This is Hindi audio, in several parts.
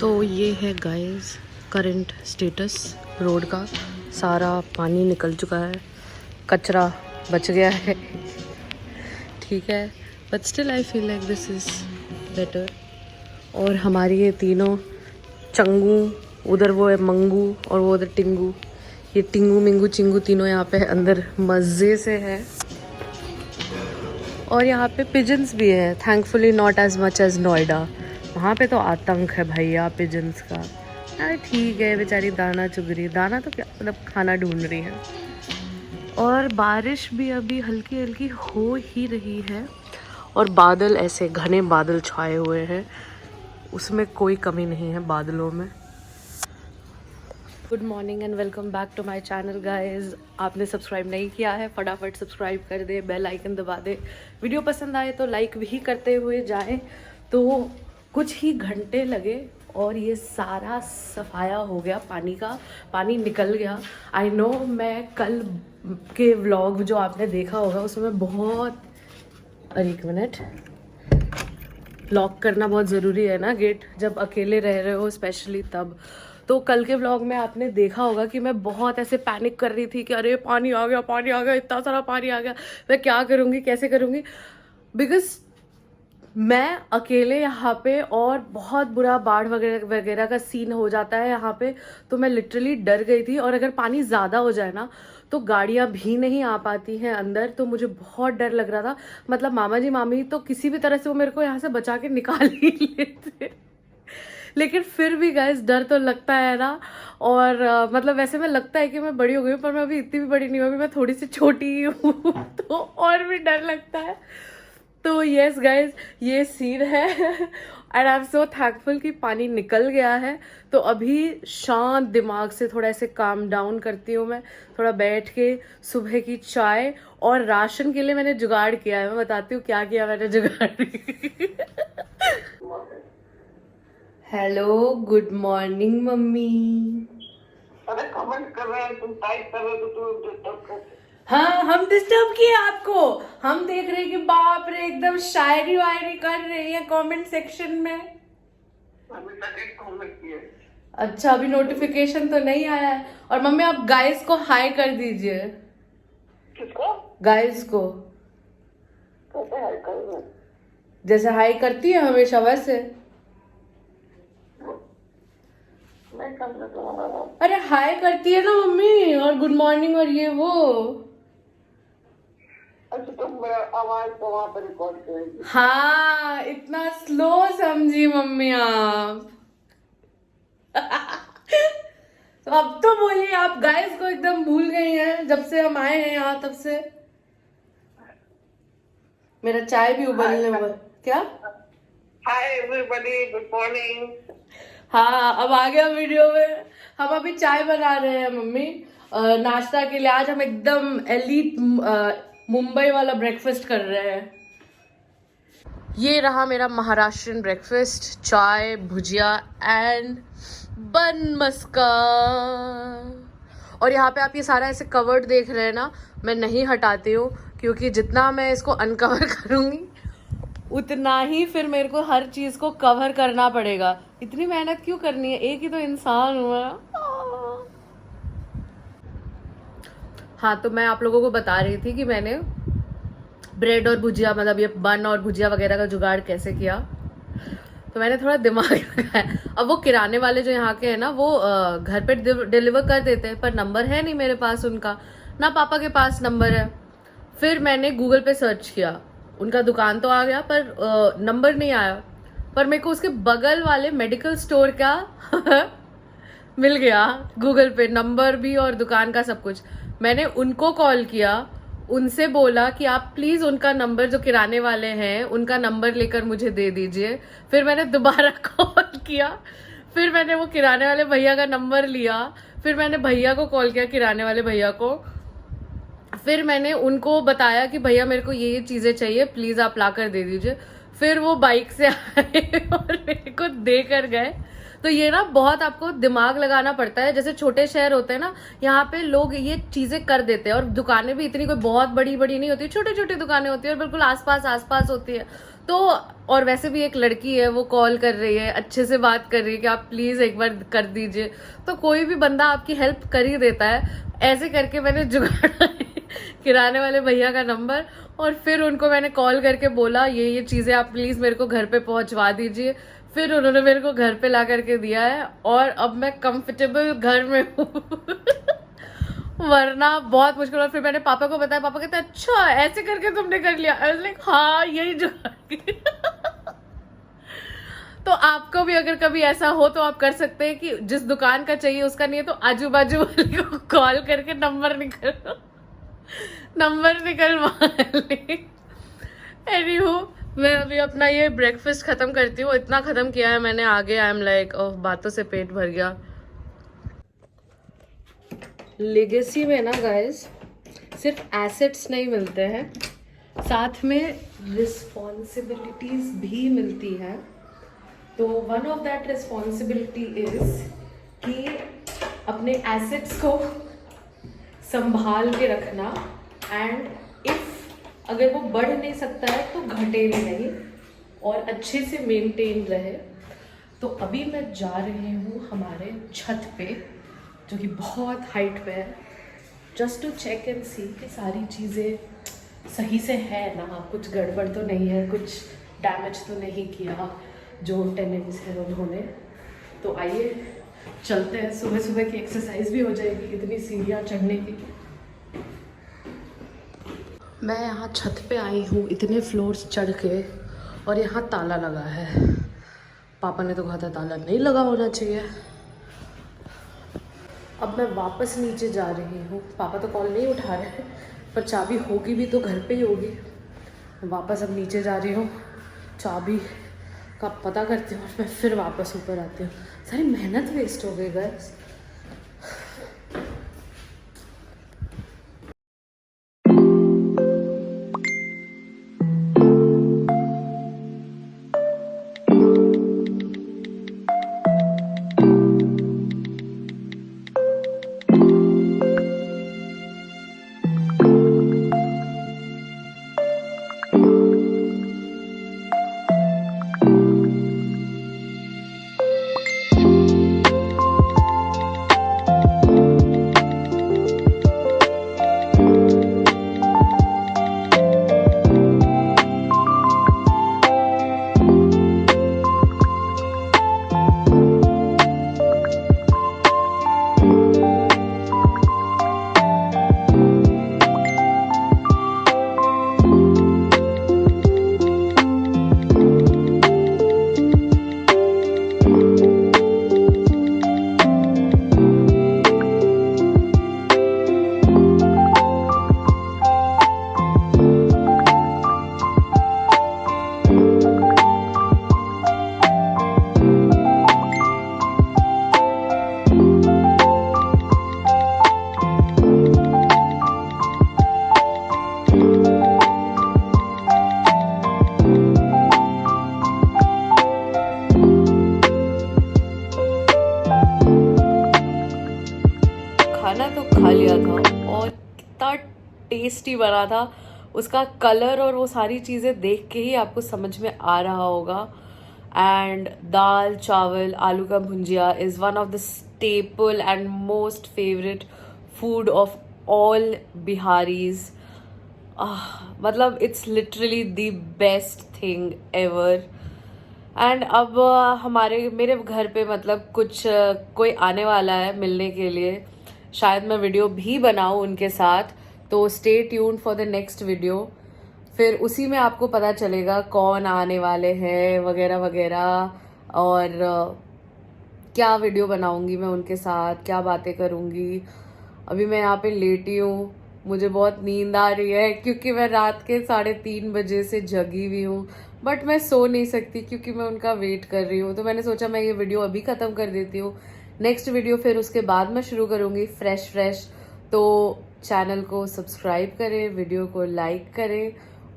तो ये है गाइस करंट स्टेटस रोड का। सारा पानी निकल चुका है, कचरा बच गया है। ठीक है, but still I feel like this is better. और हमारी ये तीनों चंगू, उधर वो है मंगू और वो उधर टिंगू, ये टिंगू मिंगू चिंगू तीनों यहाँ पे अंदर मज़े से है। और यहाँ पे पिजन्स भी है, thankfully not as much as Noida. वहाँ पे तो आतंक है भैया पिजन्स का। अरे ठीक है, बेचारी दाना चुग रही, दाना तो क्या मतलब खाना ढूंढ रही है। और बारिश भी अभी हल्की हल्की हो ही रही है और बादल ऐसे घने बादल छाए हुए हैं, उसमें कोई कमी नहीं है बादलों में। Good morning and welcome back to my channel guys. आपने सब्सक्राइब नहीं किया है फटाफट सब्सक्राइब कर दे, बेल आइकन दबा दे। वीडियो पसंद आए तो लाइक भी करते हुए जाएं। तो कुछ ही घंटे लगे और ये सारा सफाया हो गया, पानी का पानी निकल गया। आई नो, मैं कल के व्लॉग जो आपने देखा होगा उसमें बहुत, अरे एक मिनट, लॉक करना बहुत ज़रूरी है ना गेट, जब अकेले रह रहे हो स्पेशली तब। तो कल के व्लॉग में आपने देखा होगा कि मैं बहुत ऐसे पैनिक कर रही थी कि अरे पानी आ गया, पानी आ गया, इतना सारा पानी आ गया, मैं क्या करूँगी, कैसे करूँगी। बिकॉज मैं अकेले यहाँ पे और बहुत बुरा बाढ़ वगैरह वगैरह का सीन हो जाता है यहाँ पे, तो मैं लिटरली डर गई थी। और अगर पानी ज़्यादा हो जाए ना तो गाड़ियाँ भी नहीं आ पाती हैं अंदर, तो मुझे बहुत डर लग रहा था। मतलब मामा जी मामी तो किसी भी तरह से वो मेरे को यहाँ से बचा के निकाल ही लेते, लेकिन फिर भी गाइस डर तो लगता है ना। और मतलब वैसे में लगता है कि मैं बड़ी हो गई हूँ, पर मैं अभी इतनी भी बड़ी नहीं हूँ, अभी मैं थोड़ी सी छोटी ही हूँ तो और भी डर लगता है। तो यस गाइज, ये सीन है and I am so thankful कि पानी निकल गया है। तो अभी शांत दिमाग से थोड़ा ऐसे काम डाउन करती हूँ मैं, थोड़ा बैठ के सुबह की चाय और राशन के लिए मैंने जुगाड़ किया है। मैं बताती हूँ क्या किया मैंने जुगाड़। Hello, good morning mummy. अरे कमेंट कर रहे हैं, तुम टाइप कर रहे हो तो तुम डिस्टर्ब करते। हाँ, हम डिस्टर्ब किए आपको। हम देख रहे हैं कि बाप रे एकदम शायरी वायरी कर रही है कमेंट सेक्शन में। अभी तक एक कमेंट किए। अच्छा, अभी नोटिफिकेशन तो नहीं आया है। और मम्मी आप गाइस को हाई कर दीजिए। किसको? गाइस को कैसे हाई करूँ? जैसे हाई करती है हमेशा वैसे। नहीं कर सकता। अरे हाई करती है ना मम्मी, और गुड मॉर्निंग और ये वो। अच्छा, तुम मेरा आवाज को वहाँ पर रिकॉर्ड करेंगे? हाँ, इतना स्लो समझी मम्मी आप। तो अब तो बोलिए, आप गाइस को एकदम भूल गई हैं जब से हम आए हैं यहाँ तब से। मेरा चाय भी उबलने हुआ क्या। Hi everybody, good morning. हाँ, अब आ गया वीडियो में। हम अभी चाय बना रहे हैं मम्मी नाश्ता के लिए। आज हम एकदम एलीट मुंबई वाला ब्रेकफास्ट कर रहे हैं। ये रहा मेरा महाराष्ट्रियन ब्रेकफास्ट, चाय, भुजिया एंड बन मस्का। और यहाँ पे आप ये सारा ऐसे कवर्ड देख रहे हैं ना, मैं नहीं हटाती हूँ क्योंकि जितना मैं इसको अनकवर करूँगी उतना ही फिर मेरे को हर चीज़ को कवर करना पड़ेगा। इतनी मेहनत क्यों करनी है, एक ही तो इंसान हुआ। हाँ, तो मैं आप लोगों को बता रही थी कि मैंने ब्रेड और भुजिया, मतलब ये बन और भुजिया वगैरह का जुगाड़ कैसे किया। तो मैंने थोड़ा दिमाग लगाया। अब वो किराने वाले जो यहाँ के हैं ना, वो घर पे डिलीवर कर देते हैं, पर नंबर है नहीं मेरे पास उनका, ना पापा के पास नंबर है। फिर मैंने गूगल पे सर्च किया, उनका दुकान तो आ गया पर नंबर नहीं आया। पर मेरे को उसके बगल वाले मेडिकल स्टोर का मिल गया गूगल पे, नंबर भी और दुकान का सब कुछ। मैंने उनको कॉल किया, उनसे बोला कि आप प्लीज़ उनका नंबर, जो किराने वाले हैं उनका नंबर लेकर मुझे दे दीजिए। फिर मैंने दोबारा कॉल किया, फिर मैंने वो किराने वाले भैया का नंबर लिया, फिर मैंने भैया को कॉल किया, किराने वाले भैया को। फिर मैंने उनको बताया कि भैया मेरे को ये चीज़ें चाहिए, प्लीज़ आप ला कर दे दीजिए। फिर वो बाइक से आए और मेरे को दे कर गए। तो ये ना बहुत आपको दिमाग लगाना पड़ता है। जैसे छोटे शहर होते हैं ना, यहाँ पे लोग ये चीज़ें कर देते हैं। और दुकानें भी इतनी कोई बहुत बड़ी बड़ी नहीं होती, छोटी छोटी दुकानें होती है और बिल्कुल आसपास होती है। तो और वैसे भी एक लड़की है, वो कॉल कर रही है, अच्छे से बात कर रही है कि आप प्लीज़ एक बार कर दीजिए, तो कोई भी बंदा आपकी हेल्प कर ही देता है। ऐसे करके मैंने जुगाड़ा किराने वाले भैया का नंबर, और फिर उनको मैंने कॉल करके बोला ये चीज़ें आप प्लीज़ मेरे को घर पे पहुंचवा दीजिए। फिर उन्होंने मेरे को घर पे ला करके दिया है, और अब मैं कंफर्टेबल घर में हूँ वरना बहुत मुश्किल। और फिर मैंने पापा को बताया, पापा कहते अच्छा ऐसे करके तुमने कर लिया। आई वाज लाइक हाँ यही जो तो आपको भी अगर कभी ऐसा हो तो आप कर सकते हैं कि जिस दुकान का चाहिए उसका नहीं है तो आजू बाजू वाले को कॉल करके नंबर निकलवा ले। एनीहू, मैं अभी अपना ये ब्रेकफास्ट खत्म करती हूँ। इतना खत्म किया है मैंने, आगे आई एम लाइक बातों से पेट भर गया। लेगेसी में ना गाइस सिर्फ एसेट्स नहीं मिलते हैं, साथ में रिस्पॉन्सिबिलिटीज भी मिलती हैं। तो one of that responsibility is कि अपने एसेट्स को संभाल के रखना, एंड इफ अगर वो बढ़ नहीं सकता है तो घटे भी नहीं और अच्छे से मेंटेन रहे। तो अभी मैं जा रही हूँ हमारे छत पे, जो कि बहुत हाइट पे है, जस्ट टू चेक एंड सी कि सारी चीज़ें सही से है ना, कुछ गड़बड़ तो नहीं है, कुछ डैमेज तो नहीं किया जो टेनेंट्स है उन्होंने। तो आइए चलते हैं, सुबह सुबह की एक्सरसाइज भी हो जाएगी इतनी सीढ़ियाँ चढ़ने की। मैं यहाँ छत पे आई हूँ इतने फ्लोर्स चढ़ के, और यहाँ ताला लगा है। पापा ने तो कहा था ताला नहीं लगा होना चाहिए। अब मैं वापस नीचे जा रही हूँ, पापा तो कॉल नहीं उठा रहे हैं, पर चाबी होगी भी तो घर पे ही होगी। वापस अब नीचे जा रही हूँ, चाबी का पता करती हूँ, मैं फिर वापस ऊपर आती हूँ। सारी मेहनत वेस्ट हो गई गाइस। खाना तो खा लिया था और कितना टेस्टी बना था। उसका कलर और वो सारी चीज़ें देख के ही आपको समझ में आ रहा होगा। एंड दाल चावल आलू का भुंजिया is one of the staple and most favourite food of all Biharis. मतलब it's literally the best thing ever. And अब मेरे घर पे मतलब कुछ कोई आने वाला है मिलने के लिए, शायद मैं वीडियो भी बनाऊं उनके साथ, तो stay tuned for the next video. फिर उसी में आपको पता चलेगा कौन आने वाले हैं वगैरह वगैरह, और क्या वीडियो बनाऊंगी मैं उनके साथ, क्या बातें करूंगी। अभी मैं यहाँ पे लेटी हूँ, मुझे बहुत नींद आ रही है क्योंकि मैं रात के 3:30 बजे से जगी हुई हूँ, बट मैं सो नहीं सकती क्योंकि मैं उनका वेट कर रही हूँ। तो मैंने सोचा मैं ये वीडियो अभी ख़त्म कर देती हूँ, नेक्स्ट वीडियो फिर उसके बाद मैं शुरू करूँगी फ्रेश। तो चैनल को सब्सक्राइब करें, वीडियो को लाइक करें,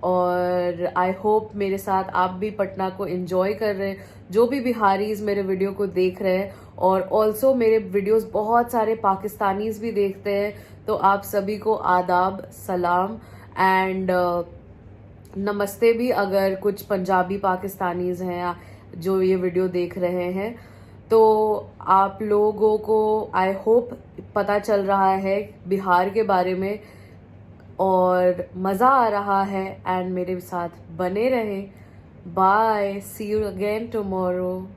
और आई होप मेरे साथ आप भी पटना को एंजॉय कर रहे हैं, जो भी बिहारीज मेरे वीडियो को देख रहे हैं। और ऑल्सो मेरे वीडियोस बहुत सारे पाकिस्तानीज भी देखते हैं, तो आप सभी को आदाब, सलाम, एंड नमस्ते भी अगर कुछ पंजाबी पाकिस्तानीज़ हैं या जो ये वीडियो देख रहे हैं, तो आप लोगों को आई होप पता चल रहा है बिहार के बारे में और मज़ा आ रहा है एंड मेरे साथ बने रहें। Bye, see you again tomorrow.